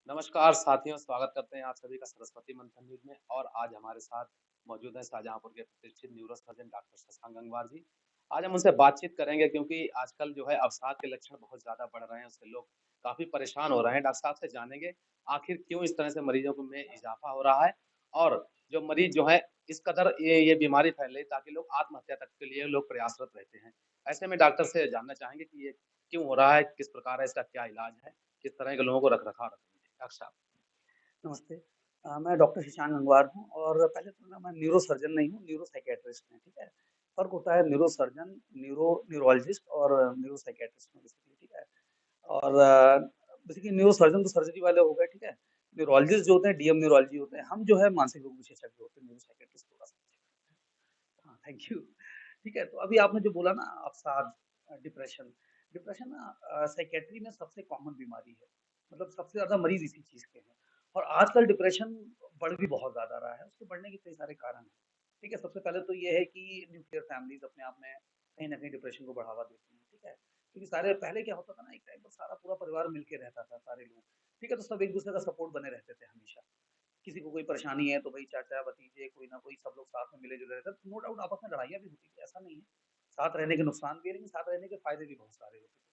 नमस्कार साथियों, स्वागत करते हैं आप सभी का सरस्वती मंथन न्यूज़ में और आज हमारे साथ मौजूद हैं शाहजहाँपुर के प्रतिष्ठित neuro surgeon doctor Shashank Gangwar ji. आज हम उनसे बातचीत करेंगे क्योंकि आजकल जो है अवसाद के लक्षण बहुत ज़्यादा बढ़ रहे हैं, उससे लोग काफ़ी परेशान हो रहे हैं। डॉक्टर साहब से जानेंगे आखिर क्यों इस तरह से मरीजों को में इज़ाफ़ा हो रहा है और जो मरीज जो है इस कदर ये बीमारी फैल रही है ताकि लोग आत्महत्या तक के लिए लोग प्रयासरत रहते हैं। ऐसे में डॉक्टर से जानना चाहेंगे कि ये क्यों हो रहा है, किस प्रकार है, इसका क्या इलाज है, किस तरह के लोगों को रख-रखाव रखेंगे? डॉक्टर साहब। नमस्ते। मैं डॉक्टर शशांक गंगवार हूँ और पहले तो ना मैं न्यूरो सर्जन नहीं हूँ, न्यूरो साइकियाट्रिस्ट हैं, ठीक है? फ़र्क होता है न्यूरो सर्जन, न्यूरोलॉजिस्ट और न्यूरो साइकियाट्रिस्ट में बेसिकली, ठीक है? और बेसिकली न्यूरो सर्जन तो सर्जरी वाले हो गए, ठीक है? न्यूरोलॉजिस्ट जो होते हैं डीएम न्यूरोलॉजी होते हैं, हम जो है मानसिक रोग विशेषज्ञ होते हैं, न्यूरो साइकियाट्रिस्ट थोड़ा-सा। हाँ, थैंक यू। ठीक है, तो अभी आपने जो बोला ना अवसाद डिप्रेशन, डिप्रेशन ना साइकियाट्री में सबसे कॉमन बीमारी है। मतलब सबसे ज़्यादा मरीज़ इसी चीज़ के हैं और आजकल डिप्रेशन बढ़ भी बहुत ज़्यादा रहा है, उसके बढ़ने के कई सारे कारण हैं। ठीक है, सबसे पहले तो ये है कि न्यूक्लियर फैमिलीज़ अपने आप में कहीं न कहीं डिप्रेशन को बढ़ावा देती हैं, ठीक है? क्योंकि सारे पहले क्या होता था ना एक टाइम पर सारा पूरा परिवार मिल के रहता था, सारे लोग, ठीक है? तो सब एक-दूसरे का सपोर्ट बने रहते थे हमेशा। किसी को कोई परेशानी है तो भाई चाचा, भतीजे कोई ना कोई सब लोग साथ में मिले-जुले रहते हैं। नो डाउट आपस में लड़ाइयाँ भी होती थी, ऐसा नहीं है। साथ रहने के नुकसान भी है, लेकिन साथ रहने के फ़ायदे भी बहुत सारे होते थे।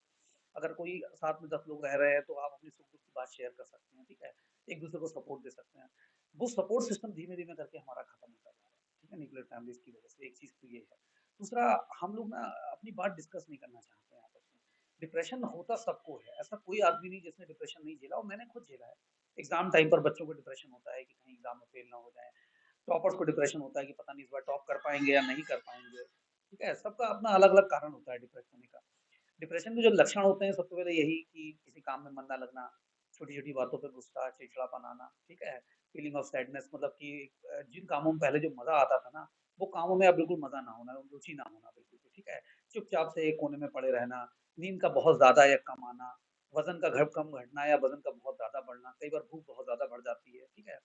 अगर कोई साथ में 10 लोग रह रहे हैं तो आप अपनी सुख-दुःख की बात शेयर कर सकते हैं, ठीक है? एक-दूसरे को सपोर्ट दे सकते हैं। वो सपोर्ट सिस्टम धीमे-धीमे करके हमारा खत्म होता जा रहा है, ठीक है? न्यूक्लियर फैमिलीज़ की वजह से एक चीज़ तो ये है। दूसरा हम लोग ना अपनी बात डिस्कस नहीं करना चाहते हैं आपस में। डिप्रेशन होता सबको है, ऐसा कोई आदमी नहीं जिसने डिप्रेशन नहीं झेला और मैंने खुद झेला है। एग्ज़ाम टाइम पर बच्चों को डिप्रेशन होता है कि कहीं एग्ज़ाम में फेल ना हो जाएँ। टॉपर्स को डिप्रेशन होता है कि पता नहीं इस बार टॉप कर पाएँगे या नहीं कर पाएँगे, ठीक है? सबका अपना अलग-अलग कारण होता है डिप्रेस होने का। डिप्रेशन के जो लक्षण होते हैं सबसे पहले यही कि किसी काम में मन ना लगना, छोटी-छोटी बातों पे गुस्सा, चिड़चिड़ापन आना, ठीक है? फीलिंग ऑफ सैडनेस मतलब कि जिन कामों में पहले जो मज़ा आता था ना, वो कामों में अब बिल्कुल मज़ा ना होना, रुचि ना होना बिल्कुल भी, ठीक है? चुपचाप से एक कोने में पड़े रहना, नींद का बहुत ज़्यादा या कम आना, वज़न का कम घटना या वज़न का बहुत ज़्यादा बढ़ना, कई बार भूख बहुत ज़्यादा बढ़ जाती है, ठीक है?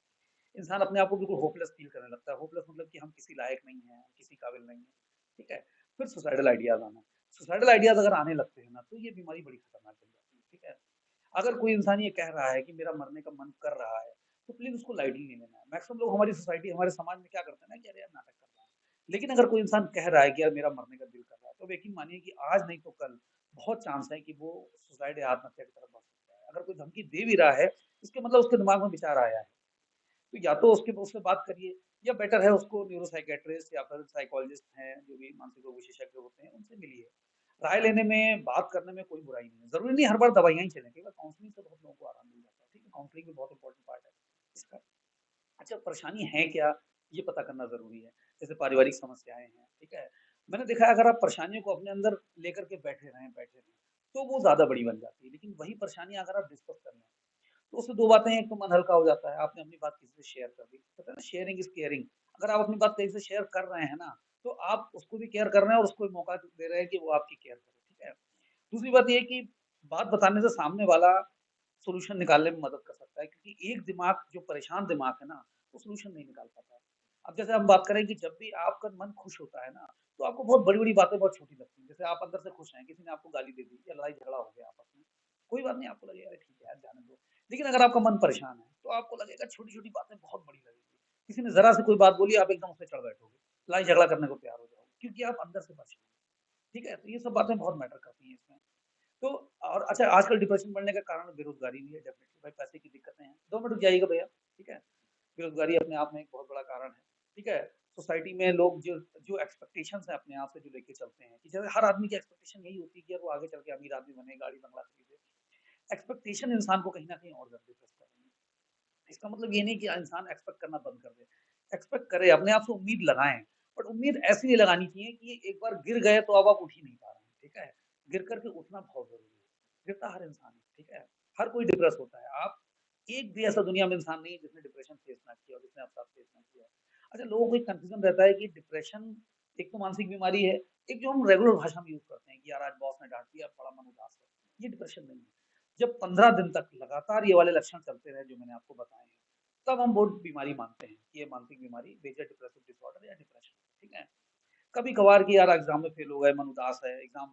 इंसान अपने आप को बिल्कुल होपलेस फ़ील करने लगता है। होपलेस मतलब कि हम किसी लायक नहीं हैं, हम किसी काबिल नहीं हैं, ठीक है? फिर सुसाइडल आइडियाज़ आना। सुसाइडल आइडियाज़ अगर आने लगते हैं ना, तो ये बीमारी बड़ी खतरनाक बन जाती है, ठीक है? अगर कोई इंसान ये कह रहा है कि मेरा मरने का मन कर रहा है, तो प्लीज़ उसको लाइटली नहीं लेना है। मैक्सिमम लोग हमारी सोसाइटी, हमारे समाज में क्या करते हैं ना कि अरे यार नाटक कर रहा है। लेकिन अगर कोई इंसान कह रहा है कि यार मेरा मरने का दिल कर रहा है, तो आप यकीन मानिए कि आज नहीं तो कल बहुत चांस है कि वो सुसाइड या आत्महत्या की तरफ बढ़ सकता है। अगर कोई धमकी दे भी रहा है, इसका मतलब उसके दिमाग में विचार आया है। तो या तो उसके उससे बात करिए या बेटर है उसको न्यूरो साइकियाट्रिस्ट या फिर साइकोलॉजिस्ट हैं जो भी मानसिक रोग विशेषज्ञ होते हैं उनसे मिलिए। राय लेने में, बात करने में कोई बुराई नहीं है। ज़रूरी नहीं हर बार दवाइयाँ ही चलें, कई बार काउंसलिंग से बहुत लोगों को आराम मिल जाता है, ठीक है? काउंसलिंग भी बहुत इंपॉर्टेंट पार्ट है इसका। अच्छा परेशानी है क्या? ये पता करना ज़रूरी है। जैसे पारिवारिक समस्याएँ हैं, ठीक है? मैंने देखा है अगर आप परेशानियों को अपने अंदर लेकर के बैठे रहें, तो वो ज़्यादा बड़ी बन जाती है। लेकिन वही परेशानियाँ अगर आप डिस्कस कर लें तो उससे 2 बातें हैं, एक तो मन हल्का हो जाता है, आपने अपनी बात किसी से शेयर कर दी। कहते हैं ना शेयरिंग इज़ केयरिंग। अगर आप अपनी बात किसी से शेयर कर रहे हैं ना, तो आप उसको भी केयर कर रहे हैं और उसको भी मौका दे रहे हैं कि वो आपकी केयर करे, ठीक है? दूसरी बात ये है कि बात बताने से सामने वाला सॉल्यूशन निकालने में मदद कर सकता है क्योंकि एक दिमाग जो परेशान दिमाग है ना, वो सॉल्यूशन नहीं निकाल पाता है। अब जैसे हम बात करें कि जब भी आपका मन खुश होता है ना, तो आपको बहुत बड़ी-बड़ी बातें बहुत छोटी लगती हैं। जैसे आप अंदर से खुश हैं, किसी ने आपको गाली दे दी या लड़ाई-झगड़ा हो गया आपस में, कोई बात नहीं आपको लगेगा अरे ठीक है यार जाने दो। लेकिन अगर आपका मन परेशान है, तो आपको लगेगा छोटी-छोटी बातें बहुत बड़ी लगेंगी। किसी ने ज़रा सी कोई बात बोली, आप एकदम उस पे चढ़ बैठोगे, लड़ाई-झगड़ा करने को तैयार हो जाओगे, क्योंकि आप अंदर से परेशान हैं, ठीक है? तो ये सब बातें बहुत मैटर करती हैं इसमें। तो और अच्छा आजकल डिप्रेशन बढ़ने का कारण बेरोज़गारी भी है डेफ़िनिटली भाई पैसे की दिक्कतें हैं। 2 मिनट रुक जाइएगा भैया, ठीक है? बेरोज़गारी अपने आप में एक बहुत बड़ा कारण है, ठीक है? सोसाइटी में लोग जो जो एक्सपेक्टेशंस हैं अपने आप से जो लेके चलते हैं कि जैसे हर आदमी की एक्सपेक्टेशन यही होती है कि यार वो आगे चल के अमीर आदमी बने, गाड़ी-बंगला खरीदे। एक्सपेक्टेशन इंसान को कहीं न कहीं और ज़्यादा डिप्रेस कर रही है। इसका मतलब ये नहीं कि इंसान एक्सपेक्ट करना बंद कर दे। एक्सपेक्ट करे, अपने आप से उम्मीद लगाएँ, बट उम्मीद ऐसी नहीं लगानी चाहिए कि ये एक बार गिर गए तो अब आप उठ ही नहीं पा रहे हैं, ठीक है? गिर कर के उठना बहुत ज़रूरी है। गिरता हर इंसान है, ठीक है? हर कोई डिप्रेस होता है। आप एक भी ऐसा दुनिया में इंसान नहीं है जिसने डिप्रेशन फेस ना किया हो, जिसने अवसाद फेस ना किया हो। अच्छा लोगों को एक कन्फ्यूज़न रहता है कि डिप्रेशन एक तो मानसिक बीमारी है, एक जो हम रेगुलर भाषा में यूज़ करते हैं कि यार आज बॉस ने डाँट दिया, बड़ा मन उदास है। ये डिप्रेशन नहीं है। जब 15 दिन तक लगातार ये वाले लक्षण चलते रहे जो मैंने आपको बताए हैं, तब हम वो बीमारी मानते हैं कि ये मानसिक बीमारी मेजर डिप्रेसिव डिसऑर्डर या डिप्रेशन है, ठीक है? कभी-कभार कि यार एग्ज़ाम में फेल हो गए, मन उदास है, एग्ज़ाम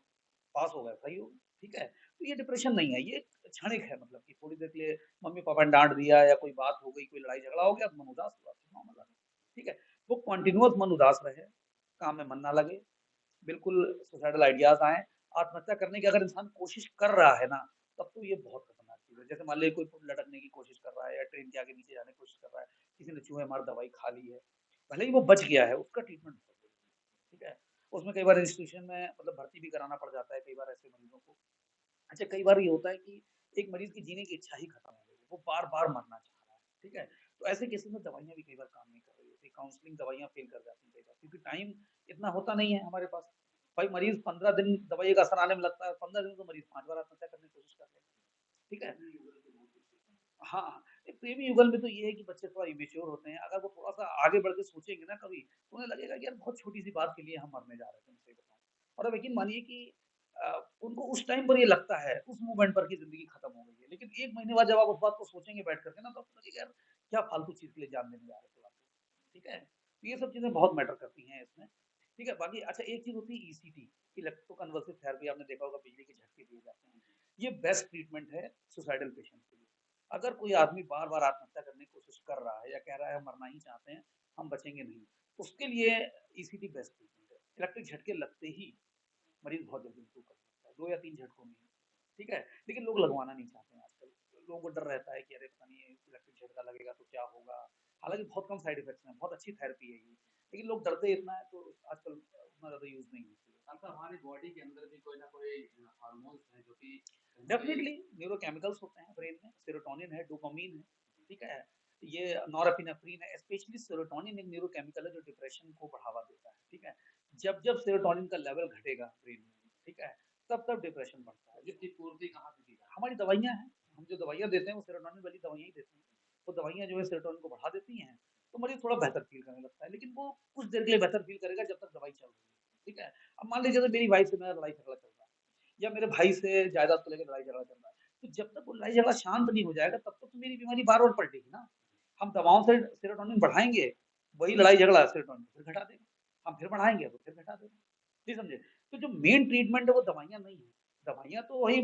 पास हो गए, सही हो, ठीक है? तो ये डिप्रेशन नहीं है, ये क्षणिक है, मतलब कि थोड़ी देर के लिए मम्मी-पापा ने डाँट दिया या कोई बात हो गई, कोई लड़ाई-झगड़ा हो गया तो मन उदास हुआ, नॉर्मल है, ठीक है? वो कंटीन्यूअस मन उदास रहे, काम में मन ना लगे, बिल्कुल सुसाइडल आइडियाज़ आएँ, आत्महत्या करने की अगर इंसान कोशिश कर रहा है ना, तब तो ये बहुत खतरनाक चीज़ है। जैसे मान लीजिए कोई लटकने की कोशिश कर रहा है या ट्रेन के आगे नीचे जाने की कोशिश कर रहा है, किसी ने चूहे मार दवाई खा ली है, भले ही वो बच गया है, उसका ट्रीटमेंट बहुत ज़रूरी है, ठीक है? उसमें कई बार इंस्टीट्यूशन में मतलब भर्ती भी कराना पड़ जाता है कई बार ऐसे मरीज़ों को। अच्छा, कई बार ये होता है कि एक मरीज़ की जीने की इच्छा ही खत्म हो गई है, वो बार-बार मरना चाह रहा है, ठीक है? तो ऐसे केसेज़ में दवाइयाँ भी कई बार काम नहीं कर रही होती, काउंसलिंग दवाइयाँ फ़ेल कर जाती हैं कई बार, क्योंकि टाइम इतना होता नहीं है हमारे पास। भाई मरीज़ 15 दिन दवाई का असर आने में लगता है, 15 दिन में तो मरीज़ 5 बार आत्महत्या करने की कोशिश कर लेगा, ठीक है? हाँ, एक प्रेमी युगल में तो ये है कि बच्चे थोड़ा इमैच्योर होते हैं, अगर वो थोड़ा-सा आगे बढ़ के सोचेंगे ना कभी, तो उन्हें लगेगा कि यार बहुत छोटी-सी बात के लिए हम मरने जा रहे थे, मैं सही बताऊँ। और अब यकीन मानिए कि अ, उनको उस टाइम पर ये लगता है, उस मोमेंट पर कि ज़िंदगी खत्म हो गई है। लेकिन 1 महीने बाद जब आप उस बात को सोचेंगे बैठ कर के ना, तो आपको लगेगा यार क्या फालतू चीज़ के लिए जान देने जा रहे थे वाक़ई, ठीक है? तो ये सब चीज़ें बहुत मैटर करती हैं इसमें, ठीक है? बाकी अच्छा एक चीज़ होती है ईसीटी, इलेक्ट्रोकन्वल्सिव थेरेपी आपने देखा होगा बिजली के झटके दिए जाते हैं। ये बेस्ट ट्रीटमेंट है सुसाइडल पेशेंट के लिए। अगर कोई आदमी बार-बार आत्महत्या करने की कोशिश कर रहा है या कह रहा है हम मरना ही चाहते हैं, हम बचेंगे नहीं, उसके लिए ईसीटी बेस्ट ट्रीटमेंट है। इलेक्ट्रिक झटके लगते ही मरीज़ बहुत जल्दी इम्प्रूव कर सकता है, 2 या 3 झटकों में ही, ठीक है? लेकिन लोग लगवाना नहीं चाहते हैं आजकल। लोगों को डर रहता है कि अरे पता नहीं ये इलेक्ट्रिक झटका लगेगा तो क्या होगा? हालाँकि बहुत कम साइड इफेक्ट्स हैं, बहुत अच्छी थेरेपी है ये, लेकिन लोग डरते इतना है तो आजकल उतना ज़्यादा यूज़ नहीं होती है। मतलब हमारी बॉडी के अंदर भी कोई ना कोई हार्मोन्स हैं जो कि कहीं न कहीं डेफ़िनिटली न्यूरोकेमिकल्स होते हैं ब्रेन में, सेरोटोनिन है, डोपामाइन है, ठीक है? ये नॉरएपिनेफ्रिन है, स्पेशली सेरोटोनिन एक न्यूरोकेमिकल है जो डिप्रेशन को बढ़ावा देता है, ठीक है? जब-जब सेरोटोनिन का लेवल घटेगा ब्रेन में, ठीक है? तब-तब डिप्रेशन बढ़ता है। इसकी पूर्ति कहाँ से की जाती हमारी दवाइयाँ हैं, हम जो दवाइयाँ देते हैं वो सेरोटोनिन वाली दवाइयाँ ही देते हैं। वो दवाइयाँ जो है सेरोटोनिन को बढ़ा देती हैं, तो मरीज़ थोड़ा बेहतर फ़ील करने लगता है, लेकिन वो कुछ देर के लिए बेहतर फ़ील करेगा जब तक दवाई चल रही है, ठीक है? अब मान लीजिए अगर मेरी वाइफ़ से मेरा लड़ाई-झगड़ा चल रहा है या मेरे भाई से जायदाद को लेके लड़ाई-झगड़ा चल रहा है, तो जब तक वो लड़ाई-झगड़ा शांत नहीं हो जाएगा तब तक तो मेरी बीमारी बार-बार पलटेगी ना। हम दवाओं से सेरोटोनिन बढ़ाएँगे, वही लड़ाई-झगड़ा सेरोटोनिन फिर घटा देगा। हम फिर बढ़ाएँगे तो फिर घटा देगा। जी समझे? तो जो मेन ट्रीटमेंट है वो दवाइयाँ नहीं है। दवाइयाँ तो वही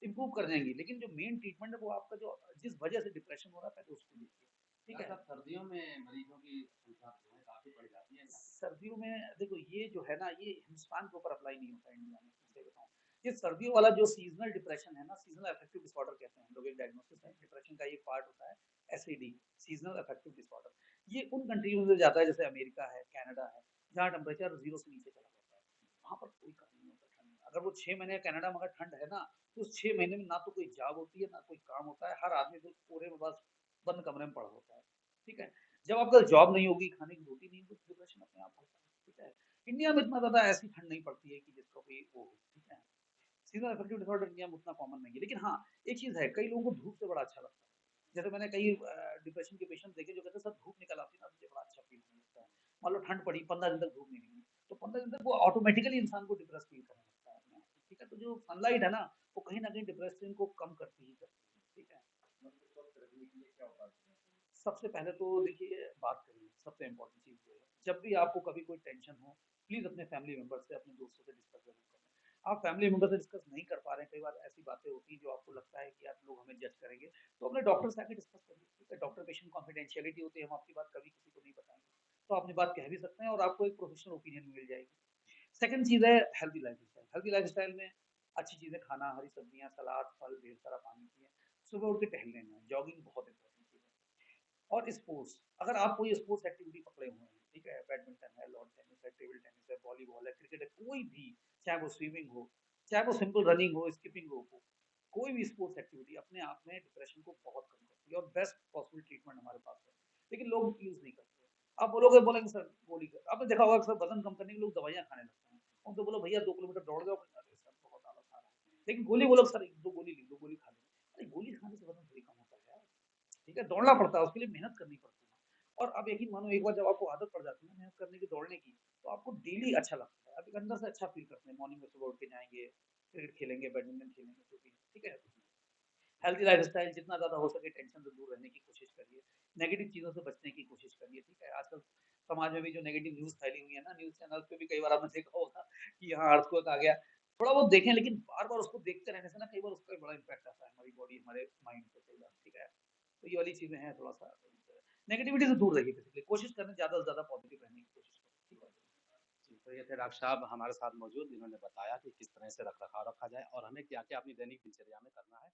इम्प्रूव कर देंगी, लेकिन जो मेन ट्रीटमेंट है वो आपका जो जिस वजह से डिप्रेशन हो रहा है पहले उसको देखिए, ठीक है? डॉक्टर साहब सर्दियों में मरीजों की संख्या जो है काफ़ी बढ़ जाती है क्या? सर्दियों में देखो ये जो है ना ये हिंदुस्तान के ऊपर अप्लाई नहीं होता है इंडिया में, मैं सही बताऊँ। ये सर्दियों वाला जो सीज़नल डिप्रेशन है ना, सीज़नल अफेक्टिव डिसऑर्डर कहते हैं हम लोग, एक डायग्नोसिस है, डिप्रेशन का एक पार्ट होता है एसईडी, सीज़नल अफेक्टिव डिसऑर्डर। ये उन कंट्रीज़ में जाता है जैसे अमेरिका है, कनाडा है, जहाँ टेम्परेचर 0 से नीचे चला जाता है। वहाँ पर कोई काम नहीं होता ठंड में। अगर वो 6 महीने कनाडा में अगर ठंड है ना, तो उस 6 महीने में ना तो कोई जॉब होती है, ना कोई काम होता है, हर आदमी तो पूरे में बस बंद कमरे में पड़ा होता है, ठीक है? जब आपका जॉब नहीं होगी, खाने की रोटी नहीं होगी, तो डिप्रेशन अपने आप बढ़ता है, ठीक है? इंडिया में इतना ज़्यादा ऐसी ठंड नहीं पड़ती है कि जिसका कोई वो हो, ठीक है? सीज़नल अफेक्टिव डिसऑर्डर इंडिया में उतना कॉमन नहीं है। लेकिन हाँ, एक चीज़ है, कई लोगों को धूप से बड़ा अच्छा लगता है। जैसे मैंने कई डिप्रेशन के पेशेंट देखे जो कहते हैं सर धूप निकल आती है ना मुझे बड़ा अच्छा फ़ील होने लगता है। मान लो ठंड पड़ी, 15 दिन तक धूप नहीं निकली, तो 15 दिन तक वो ऑटोमैटिकली इंसान को डिप्रेस फ़ील करने लगता है अपने आप को, ठीक है? तो जो सनलाइट है ना, वो कहीं न कहीं डिप्रेशन को कम करती ही करती है, ठीक है? मतलब स्वस्थ रखने के लिए क्या उपाय करने चाहिए? सबसे पहले तो देखिए बात करिए, सबसे इम्पोर्टेंट चीज़ ये है। जब भी आपको कभी कोई टेंशन हो, प्लीज़ अपने फैमिली मेंबर से, अपने दोस्तों से डिस्कस ज़रूर करें। आप फैमिली मेंबर से डिस्कस नहीं कर पा रहे हैं, कई बार ऐसी बातें होती हैं जो आपको लगता है कि यार लोग हमें जज करेंगे, तो अपने डॉक्टर से आके डिस्कस करिए, ठीक है? डॉक्टर पेशेंट कॉन्फिडेंशियलिटी होती है, हम आपकी बात कभी किसी को नहीं बताएँगे। तो आप अपनी बात कह भी सकते हैं और आपको एक प्रोफेशनल ओपिनियन मिल जाएगी। सेकंड चीज़ है हेल्दी लाइफ़स्टाइल। हेल्दी लाइफ़स्टाइल में अच्छी चीज़ें खाना, हरी सब्जियाँ, सलाद, फल, ढेर सारा पानी पिएँ। सुबह उठ के टहलने जाएँ, जॉगिंग बहुत इम्पोर्टेंट चीज़ है। और स्पोर्ट्स, अगर आप कोई स्पोर्ट्स एक्टिविटी पकड़े हुए हैं, ठीक है? बैडमिंटन है, लॉन टेनिस है, टेबल टेनिस है, वॉलीबॉल है, क्रिकेट है, कोई भी, चाहे वो स्विमिंग हो, चाहे वो सिंपल रनिंग हो, स्किपिंग रोप हो, कोई भी स्पोर्ट्स एक्टिविटी अपने आप में डिप्रेशन को बहुत कम करती है और बेस्ट पॉसिबल ट्रीटमेंट हमारे पास है। लेकिन लोग यूज़ नहीं करते। आप बोलोगे बोलेंगे सर गोली का आपने देखा होगा अक्सर वज़न कम करने के लिए लोग दवाइयाँ खाने लगते हैं। उनको बोलो भैया 2 किलोमीटर दौड़ जाओ, अरे सर बहुत आलस आ रहा है। लेकिन गोली बोलो सर 2 गोली ली, 2 गोली खा लो। अरे गोली खाने से वज़न थोड़ी कम होता है यार। ठीक है? दौड़ना पड़ता है, उसके लिए मेहनत करनी पड़ती है। और अब यकीन मानो एक बार जब आपको आदत पड़ जाती है ना मेहनत करने की, दौड़ने की, तो आपको डेली अच्छा लगता है। आप एक अंदर से अच्छा फ़ील करते हैं, मॉर्निंग में सुबह उठ के जाएँगे, क्रिकेट खेलेंगे, बैडमिंटन खेलेंगे, जो भी, ठीक है? हेल्थी लाइफ़स्टाइल जितना ज़्यादा हो सके टेंशन से दूर रहने की कोशिश करिए, नेगेटिव चीज़ों से बचने की कोशिश करिए, ठीक है? आजकल समाज में भी जो नेगेटिव न्यूज़ फैली हुई है ना, न्यूज़ चैनल्स पे भी कई बार आपने देखा होगा कि यहाँ अर्थक्वेक आ गया, थोड़ा बहुत देखें लेकिन बार-बार उसको देखते रहने से ना कई बार उसका भी बड़ा इम्पैक्ट आता है हमारी बॉडी, हमारे माइंड पे कई बार, ठीक है? तो ये वाली चीज़ें हैं थोड़ा-सा नेगेटिविटी से दूर रहिए बेसिकली, कोशिश करें ज़्यादा से ज़्यादा पॉजिटिव रहने की कोशिश करें, ठीक है? जी, तो ये थे डॉक्टर साहब हमारे साथ मौजूद, जिन्होंने बताया कि किस तरह से रख-रखाव रखा जाए और हमें क्या-क्या अपनी दैनिक दिनचर्या में करना है।